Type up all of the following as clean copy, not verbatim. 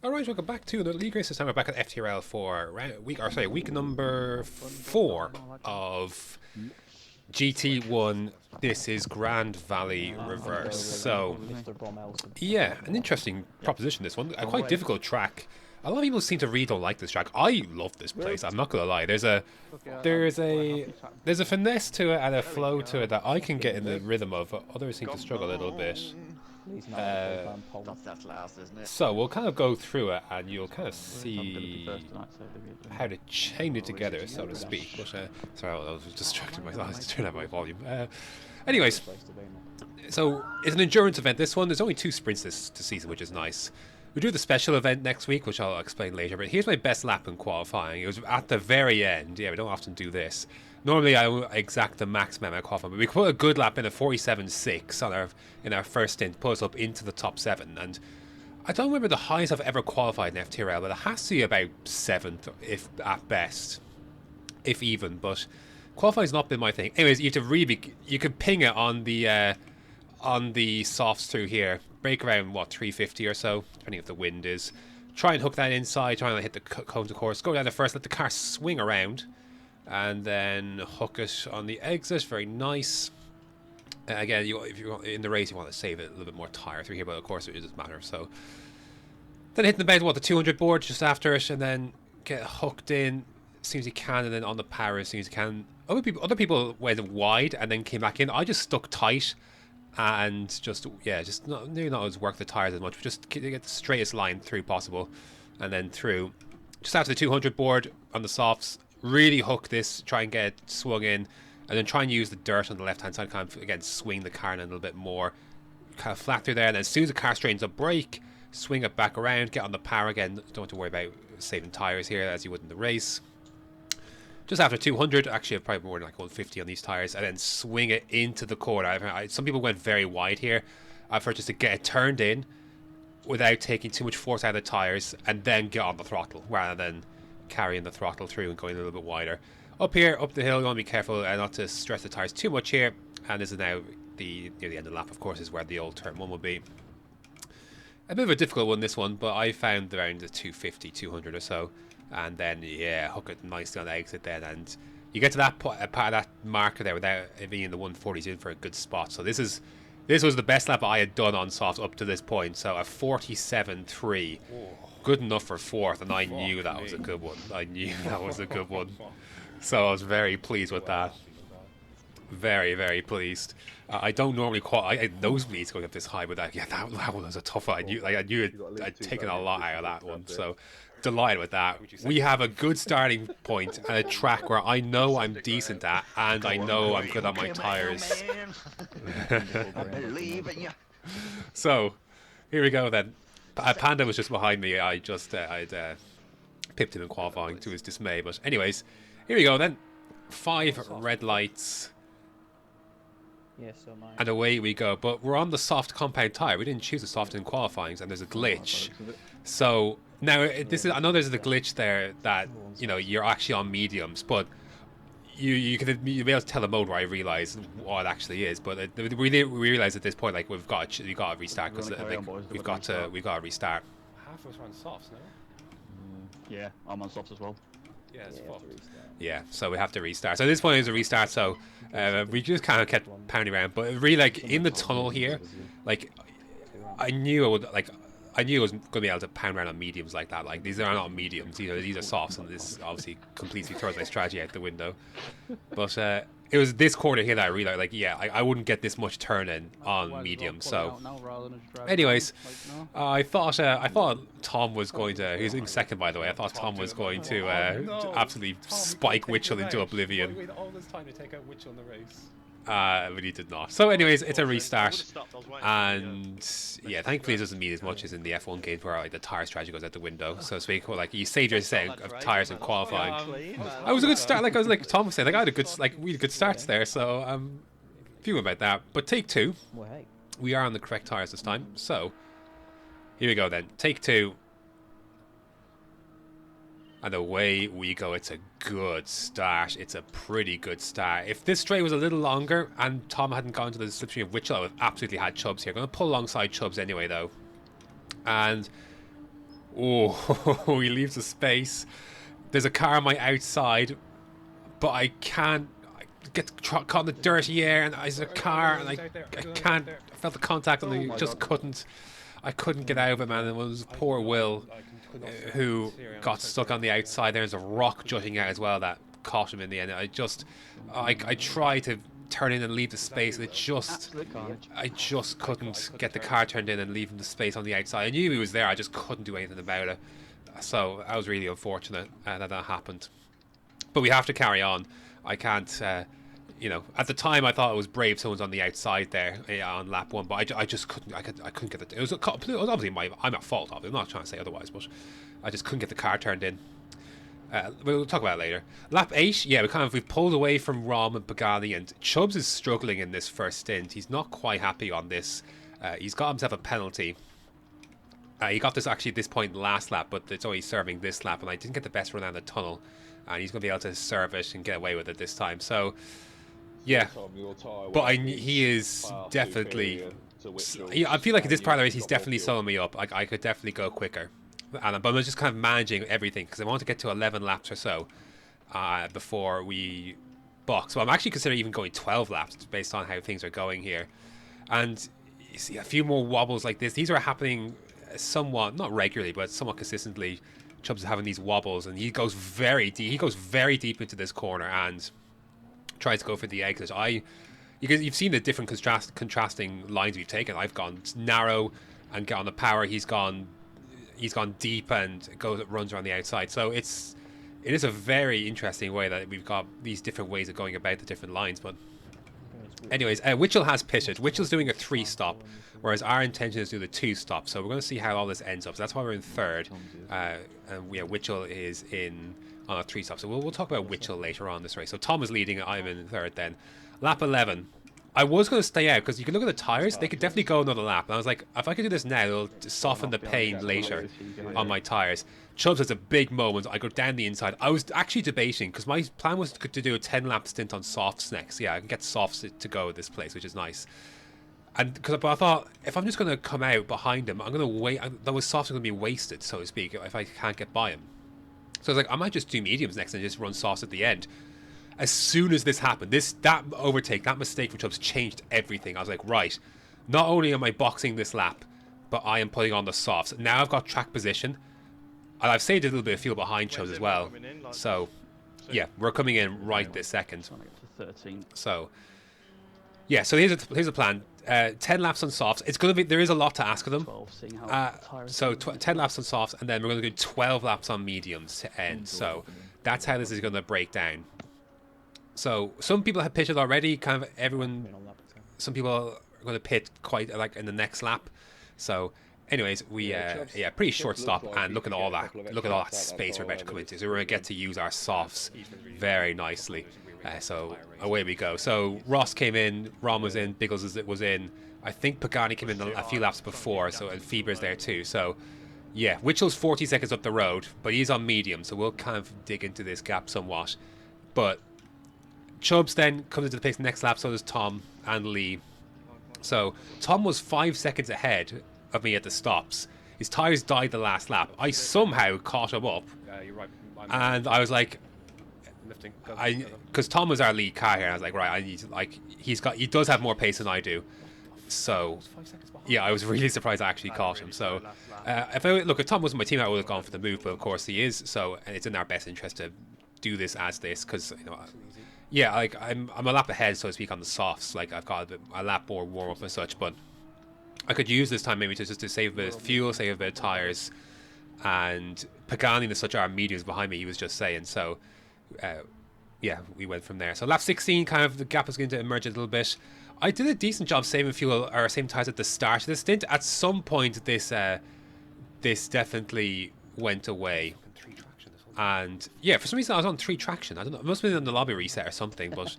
Alright, welcome back to the League Race. This time we're back at FTRL for week number 4 of GT1. This is Grand Valley Reverse. So, yeah, an interesting proposition, this one. A quite difficult track. A lot of people seem to really don't like this track. I love this place, I'm not gonna lie. There's a finesse to it and a flow to it that I can get in the rhythm of, but others seem to struggle a little bit. That's last, isn't it? So we'll kind of go through it and you'll kind of see how to chain it together, so to speak. But sorry, I was distracted by that. I turned down my volume. Anyways, so it's an endurance event, this one. There's only 2 sprints this season, which is nice. We do the special event next week, which I'll explain later, but here's my best lap in qualifying. It was at the very end. Yeah, we don't often do this. Normally I exact the maximum at qualifying, but we put a good lap in a 47.6 in our first stint, put us up into the top 7, and I don't remember the highest I've ever qualified in FTRL, but it has to be about 7th, if at best, if even, but qualifying's not been my thing. Anyways, you could ping it on the softs through here, break around, what, 350 or so, depending if the wind is. Try and hook that inside, try and hit the cone to course, go down there first, let the car swing around, and then hook it on the exit. Very nice. Again, if you're in the race, you want to save it a little bit more tire through here, but of course it doesn't matter. So then hitting about the 200 board just after it, and then get hooked in as soon as you can, and then on the power as soon as you can. Other people went wide and then came back in. I just stuck tight and just nearly not as work the tires as much. Just get the straightest line through possible, and then through just after the 200 board on the softs. Really hook this, try and get it swung in, and then try and use the dirt on the left hand side, kind of again swing the car in a little bit more, kind of flat through there, and then as soon as the car straightens up, brake, swing it back around, get on the power again. Don't have to worry about saving tires here as you would in the race. Just after 200, actually I've probably more than like 150 on these tires, and then swing it into the corner. Some people went very wide here. I've heard just to get it turned in without taking too much force out of the tires, and then get on the throttle rather than carrying the throttle through and going a little bit wider. Up here, up the hill, you want to be careful not to stress the tires too much here. And this is now near the end of the lap, of course, is where the old turn 1 will be. A bit of a difficult one, this one, but I found around the 250, 200 or so. And then, yeah, hook it nicely on the exit then. And you get to that part of that marker there without it being in the 140s in for a good spot. So this was the best lap I had done on soft up to this point. So a 47.3. Good enough for 4th, and I knew that was a good one. I knew that was a good one. So I was very pleased with that. Very, very pleased. I don't normally quite. I nosebleeds going up this high, but that one was a tough one. I knew I'd taken a lot out of that one. So delighted with that. We have a good starting point and a track where I know I'm decent at, and I know I'm good on my tires. So here we go then. Panda was just behind me. I'd pipped him in qualifying to his dismay. But anyways, here we go then. 5 red lights. And away we go. But we're on the soft compound tire. We didn't choose the soft in qualifying, and there's a glitch. So now I know there's a glitch there that you're actually on mediums, but you'll be able to tell the mode where I realise what it actually is, but we realise at this point like we've got to restart because we've got to restart. Half of us are on softs now. Yeah, I'm on softs as well. Yeah, it's fucked. Yeah, so we have to restart. So at this point is a restart. So we just kind of kept pounding around, but really like in the tunnel here, like I knew I was going to be able to pound around on mediums like that. Like these are not mediums, these are softs, and this obviously completely throws my strategy out the window. But it was this corner here that I realized, like, yeah, I wouldn't get this much turn in on medium. So, anyways, I thought Tom was going to. He was in second, by the way. I thought Tom was going to absolutely spike Witchell into oblivion. Wait all this time to take out Witchell in the race. But he did not. So anyways, it's a restart, and yeah, thankfully it doesn't mean as much as in the F1 games where like the tire strategy goes out the window. So to speak, like you saved your set of tires in qualifying. I was a good start, like Tom was saying, like I had a good really good starts there. So few about that. But take 2, we are on the correct tires this time. So here we go then. Take 2. And away we go. It's a good start. It's a pretty good start. If this straight was a little longer and Tom hadn't gone to the slipstream of Witchell, I would have absolutely had Chubbs here. I'm going to pull alongside Chubbs anyway, though. And Oh, he leaves a space. There's a car on my outside, but I can't. I get caught in the dirty air, and there's a car, and I can't. I felt the contact, and I just couldn't. I couldn't get out of it, man. It was poor Will who got stuck on the outside. There's a rock jutting out as well that caught him in the end. I tried to turn in and leave the space, and I just couldn't get the car turned in and leave him the space on the outside. I knew he was there. I just couldn't do anything about it. So that was really unfortunate that happened. But we have to carry on. I can't. At the time I thought it was brave. Someone's on the outside there on lap one, but I just couldn't. I couldn't get it. It was obviously I'm at fault of it. I'm not trying to say otherwise, but I just couldn't get the car turned in. We'll talk about it later. Lap 8, yeah, we've pulled away from Rom and Pagani, and Chubbs is struggling in this first stint. He's not quite happy on this. He's got himself a penalty. He got this actually at this point last lap, but it's only serving this lap, and I didn't get the best run out of the tunnel, and he's going to be able to serve it and get away with it this time. So, yeah, but he is definitely. I feel like at this part of the race, he's definitely slowing me up. I could definitely go quicker. But I'm just kind of managing everything because I want to get to 11 laps or so before we box. So I'm actually considering even going 12 laps based on how things are going here. And you see a few more wobbles like this. These are happening somewhat, not regularly, but somewhat consistently. Chubbs is having these wobbles, and he goes very deep. He goes very deep into this corner and tries to go for the exit. You've seen the different contrasting lines we've taken. I've gone narrow and get on the power. He's gone deep and runs around the outside. So it is a very interesting way that we've got these different ways of going about the different lines. But anyways, Witchell has pitted. Witchell's doing a 3-stop, whereas our intention is to do the 2-stop. So we're going to see how all this ends up. So that's why we're in third, and Witchell is on a 3-stop. So we'll talk about Witchell later on this race. So Tom is leading. I'm in third then. Lap 11. I was going to stay out because you can look at the tyres. They could definitely go another lap. And I was like, if I could do this now, it'll soften the pain later on my tyres. Chubbs has a big moment. I go down the inside. I was actually debating because my plan was to do a 10-lap stint on softs next. Yeah, I can get softs to go at this place, which is nice. But I thought, if I'm just going to come out behind him, I'm going to wait. Those softs are going to be wasted, so to speak, if I can't get by him. So I was like, I might just do mediums next and just run softs at the end. As soon as this happened, that overtake, that mistake for Chubbs changed everything. I was like, right, not only am I boxing this lap, but I am putting on the softs. Now I've got track position, and I've saved a little bit of fuel behind Chubbs as well. So, yeah, we're coming in right this second. So, yeah, so here's the plan. 10 laps on softs. It's going to be, there is a lot to ask of them. So 10 laps on softs, and then we're going to do 12 laps on mediums to end. So that's how this is going to break down. So some people have pitted already. Kind of everyone. Some people are going to pit quite like in the next lap. So, anyways, pretty short stop, and look at all that. Look at all that space we're about to come into. So we're going to get to use our softs very nicely. So away we go. So Ross came in, Ron was in, Biggles was in. I think Pagani came in a few laps before. So and Fieber's there too. So yeah, Witchell's 40 seconds up the road, but he's on medium. So we'll kind of dig into this gap somewhat, but. Chubbs then comes into the pace next lap, so does Tom and Lee. So Tom was 5 seconds ahead of me at the stops. His tyres died the last lap. I somehow caught him up, and I was like, because Tom was our lead car here. I was like, right, I need to, he does have more pace than I do. So yeah, I was really surprised I actually caught him. So if Tom wasn't my team, I would have gone for the move, but of course he is. So it's in our best interest to do this as this because yeah, like I'm a lap ahead, so to speak, on the softs. Like I've got a lap more warm up and such, but I could use this time maybe to save a bit of fuel, save a bit of tires, and Pagani and such are mediums behind me. He was just saying, so yeah, we went from there. So lap 16, kind of the gap is going to emerge a little bit. I did a decent job saving fuel or saving tires at the start of the stint. At some point, this definitely went away. And yeah, for some reason I was on 3 traction. I don't know. It must have been on the lobby reset or something. But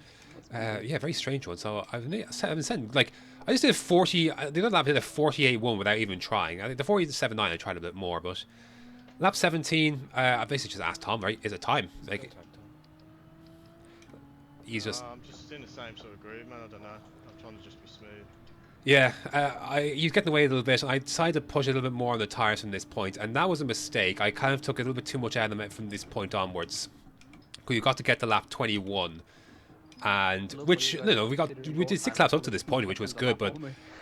yeah, very strange one. So I've been saying, like, I just did a 40. The other lap I did a 48.1 without even trying. I think the 47.9 I tried a bit more. But lap 17, I basically just asked Tom, right? Is it time? Like, he's just. I'm just in the same sort of groove, man. I don't know. I'm trying to just be smooth. Yeah, you get in the way a little bit. I decided to push a little bit more on the tires from this point, and that was a mistake. I kind of took a little bit too much out of them from this point onwards. Because you got to get to lap 21, and which we did 6 laps up to this point, which was good. But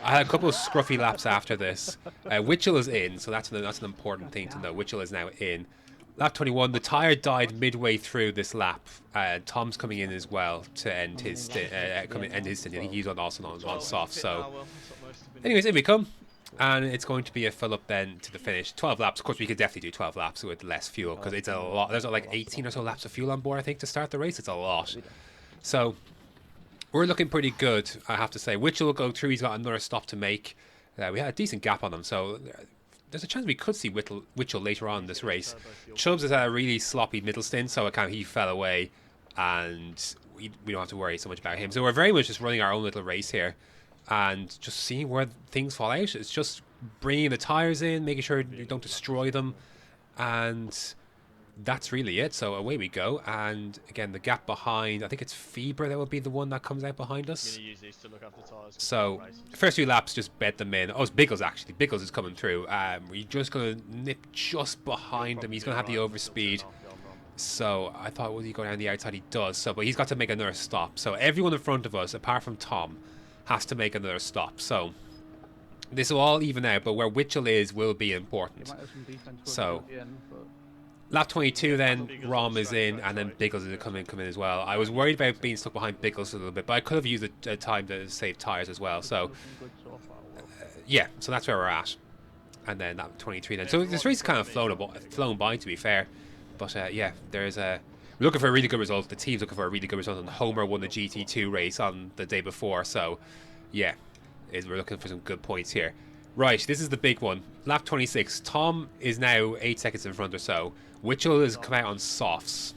I had a couple of scruffy laps after this. Witchell is in, so that's an important thing to know. Witchell is now in. Lap 21, the tyre died midway through this lap. Tom's coming in as well to end his stint. End his stint. I think he's also on soft. So, anyways, in we come, and it's going to be a fill up then to the finish. 12 laps. Of course, we could definitely do 12 laps with less fuel because it's a lot. There's like 18 or so laps of fuel on board, I think, to start the race. It's a lot. So, we're looking pretty good, I have to say. Witchell will go through. He's got another stop to make. We had a decent gap on him, so there's a chance we could see Witchell later on in this race. Chubbs has had a really sloppy middle stint, so he fell away, and we don't have to worry so much about him. So we're very much just running our own little race here, and just seeing where things fall out. It's just bringing the tyres in, making sure you don't destroy them, and that's really it. So away we go. And again, the gap behind, I think it's Feber that will be the one that comes out behind us. So first few laps, just bed them in. Oh, it's Biggles actually. Biggles is coming through. We're just going to nip just behind him. He's going to have the overspeed. So I thought, will he go down the outside? He does. So, but he's got to make another stop. So everyone in front of us, apart from Tom, has to make another stop. So this will all even out, but where Witchell is will be important. So lap 22 then, Rom is in, and then Biggles is coming in as well. I was worried about being stuck behind Biggles a little bit, but I could have used a time to save tyres as well. So, yeah, so that's where we're at. And then lap 23 then. So this race is kind of flown by, to be fair. But, yeah, we're looking for a really good result. The team's looking for a really good result. And Homer won the GT2 race on the day before. So, yeah, we're looking for some good points here. Right, this is the big one. Lap 26. Tom is now 8 seconds in front or so. Witchell has come out on softs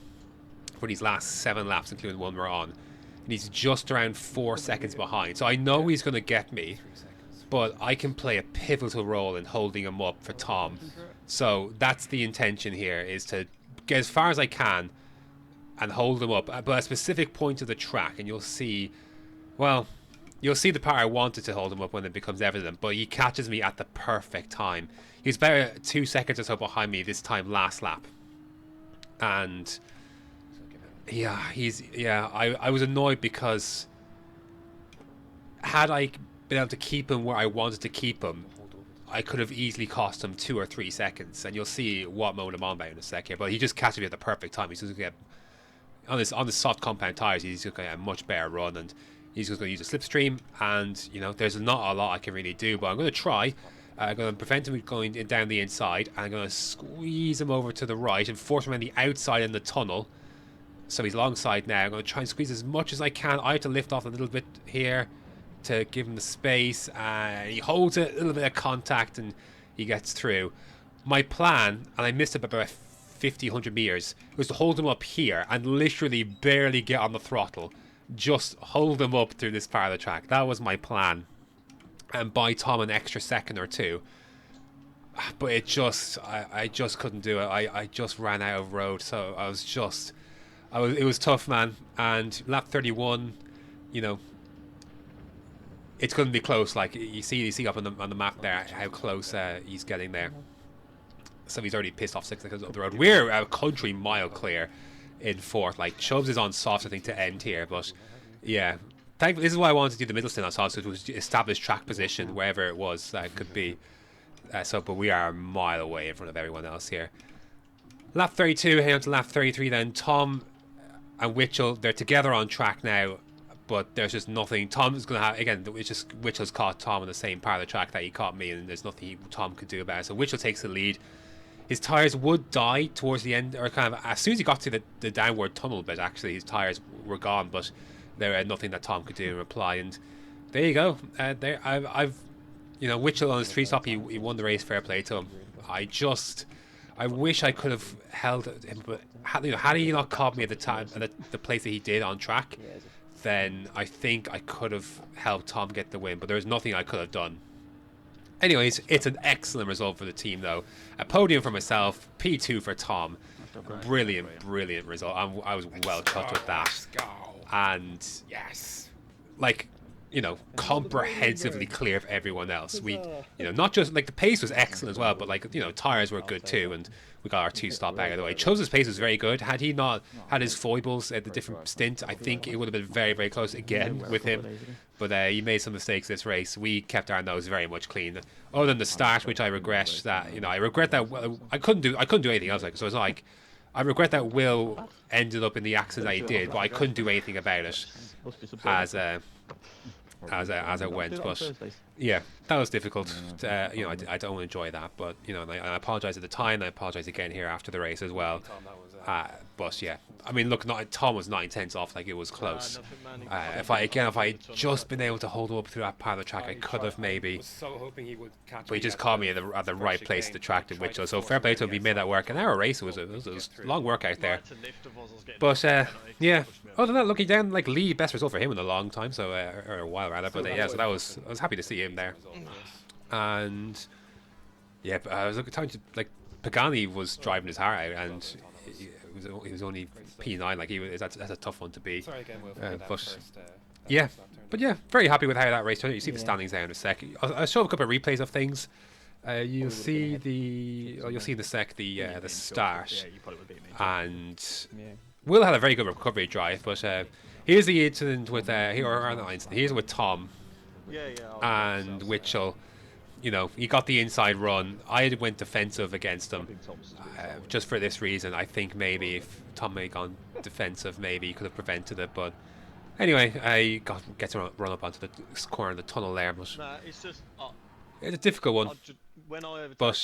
for these last 7 laps, including the one we're on. And he's just around 4 seconds behind. So I know he's going to get me, but I can play a pivotal role in holding him up for Tom. So that's the intention here, is to get as far as I can and hold him up. But at a specific point of the track, and you'll see, well, you'll see the part I wanted to hold him up when it becomes evident, but he catches me at the perfect time. He's about 2 seconds or so behind me this time last lap. And yeah, I was annoyed because had I been able to keep him where I wanted to keep him, I could have easily cost him 2 or 3 seconds. And you'll see what mode I'm on about in a second. But he just catches me at the perfect time. He's just going to get on the soft compound tires, he's going to get a much better run, and he's just going to use a slipstream, and there's not a lot I can really do, but I'm going to try. I'm going to prevent him going down the inside, and I'm going to squeeze him over to the right and force him on the outside in the tunnel. So he's alongside now. I'm going to try and squeeze as much as I can. I have to lift off a little bit here to give him the space, and he holds it, a little bit of contact, and he gets through. My plan, and I missed it by about 50, 100 meters, was to hold him up here and literally barely get on the throttle. Just hold him up through this part of the track. That was my plan, and buy Tom an extra second or two. But it just, I just couldn't do it. I just ran out of road, so it was tough, man. And lap 31, it's going to be close. Like you see up on the map there how close he's getting there. So he's already pissed off 6 seconds up the road. We're a country mile clear in fourth. Like Chubbs is on soft, I think, to end here, but yeah, thankfully this is why I wanted to do the middle stint on soft, so it was established track position wherever it was that could be. But we are a mile away in front of everyone else here. Lap 32, heading on to lap 33 then. Tom and Witchell, they're together on track now, but there's just nothing. Tom is going to have, again, it's just Witchell's caught Tom on the same part of the track that he caught me, and there's nothing Tom could do about it. So Witchell takes the lead. His tyres would die towards the end, or kind of as soon as he got to the downward tunnel bit, actually, his tyres were gone, but there was nothing that Tom could do in reply. And there you go. Witchell on his 3-stop, he won the race, fair play to him. I wish I could have held him, but had he not caught me at the time, at the place that he did on track, then I think I could have helped Tom get the win, but there was nothing I could have done. Anyways, it's an excellent result for the team, though. A podium for myself, P2 for Tom. Brilliant result. I was well chuffed with that. Let's go. And Yes. like, you know, comprehensively clear of everyone else. We, you know, not just like the pace was excellent as well, but like, you know, tires were good too, and we got our 2-stop out of the way. Chose's pace was very good. Had he not had his foibles at the different stint, I think it would have been very, very close again with him. But he made some mistakes this race. We kept our nose very much clean. Other than the start, which I regret that, you know, I regret that I couldn't do anything else. Like, so it's not like I regret that Will ended up in the accident that he did, but I couldn't do anything about it as I went. But yeah, that was difficult. You know, I don't enjoy that, but you know, and I apologize at the time. And I apologize again here after the race as well. But yeah, I mean, look, Tom was 9 tenths off, like it was close. If I had just been able to hold him up through that part of the track, I could have maybe. So hoping he would catch but he just caught me at the right place at the track, to which so fair play to him. He made that work. An hour race, it was a long work out there. But yeah, other than that, looking down, like Lee, best result for him in a long time, so or a while rather. But yeah, so I was happy to see him there. And yeah, I was talking to like Pagani was driving his heart out, and he was only P9. Like that's a tough one to beat. But yeah, very happy with how that race turned out. You see the standings there in a sec. I'll show a couple of replays of things. You'll see in the sec the start, and Will had a very good recovery drive. But here's the incident with here's with Tom and Witchell. You know, he got the inside run. I went defensive against him. Just for this reason, I think maybe if Tom had gone defensive, maybe he could have prevented it. But anyway, I get to run up onto the corner of the tunnel there. But it's just it's a difficult one. When I but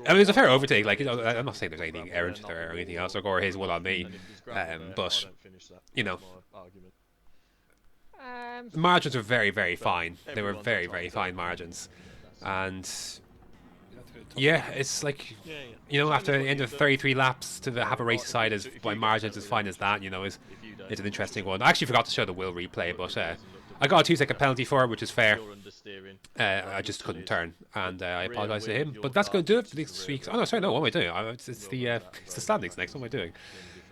I mean, it's a fair overtake. Like, you know, I'm not saying there's anything errant there or anything else, or his one on me. But you know, the margins are very, very fine. They were very, very fine margins. And yeah, it's like, you know, after the end of 33 laps to have a race side as by margins as fine as that, you know, is an interesting one. I actually forgot to show the Will replay, but I got a 2-second penalty for it, which is fair. I just couldn't turn, and I apologise to him. But that's going to do it for this week's. Oh no, sorry, no. What am I doing? It's the standings next. What am I doing?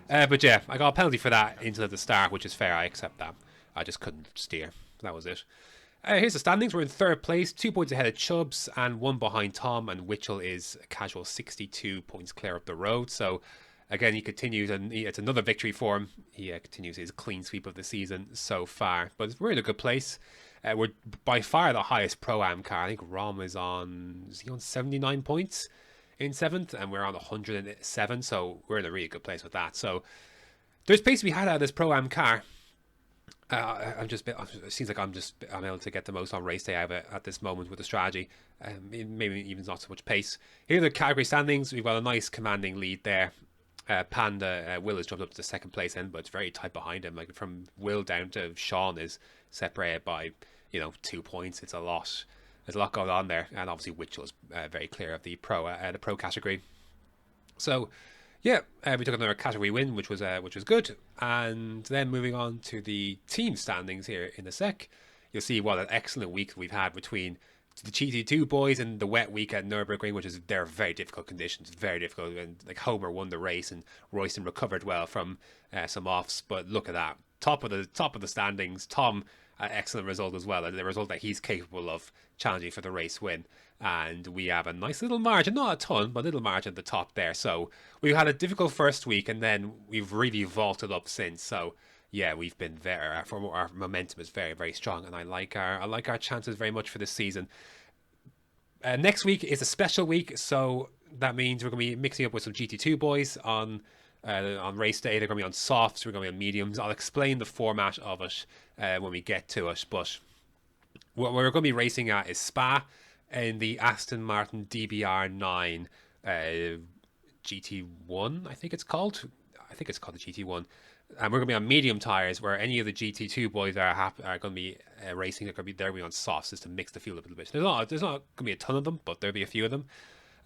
But yeah, I got a penalty for that into the start, which is fair. I accept that. I just couldn't steer. That was it. Here's the standings. We're in third place, 2 points ahead of Chubbs and 1 behind Tom, and Witchell is a casual 62 points clear up the road. So again, he continues, and it's another victory for him. He continues his clean sweep of the season so far. But we're in a good place. We're by far the highest Pro-Am car. I think Rom is on 79 points in 7th, and we're on 107. So we're in a really good place with that. So there's pace to be had out of this Pro-Am car. It seems like I'm able to get the most on race day out of it at this moment with the strategy. Maybe even not so much pace. Here are the category standings. We've got a nice commanding lead there. Panda Will has jumped up to the second place end, but it's very tight behind him. Like from Will down to Sean is separated by 2 points. It's a lot. There's a lot going on there, and obviously Witchell is very clear of the pro category. So. Yeah, we took another category win, which was good. And then moving on to the team standings here in a sec, you'll see what an excellent week we've had between the GT2 boys and the wet week at Nürburgring, which is they're very difficult conditions, very difficult. And like Homer won the race, and Royston recovered well from some offs. But look at that, top of the standings. Tom, excellent result as well, and the result that he's capable of challenging for the race win. And we have a nice little margin, not a ton, but a little margin at the top there. So we've had a difficult first week, and then we've really vaulted up since. So yeah, we've been there. Our momentum is very, very strong, and I like our chances very much for this season. Next week is a special week, so that means we're going to be mixing up with some GT2 boys on race day. They're going to be on softs. We're going to be on mediums. I'll explain the format of it when we get to it. But what we're going to be racing at is Spa in the Aston Martin DBR9 GT1, I think it's called. I think it's called the GT1. And we're going to be on medium tyres, where any of the GT2 boys are going to be racing. They're going to be on softs, just to mix the field a little bit. There's not going to be a ton of them, but there'll be a few of them.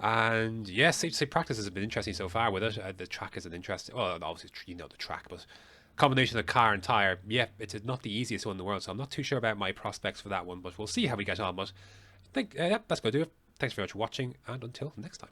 And yes, safe to say practice has been interesting so far with it. The track is an interesting. Well, obviously the track, but combination of car and tyre. Yeah, it's not the easiest one in the world, so I'm not too sure about my prospects for that one. But we'll see how we get on. But I think that's going to do it. Thanks very much for watching, and until next time.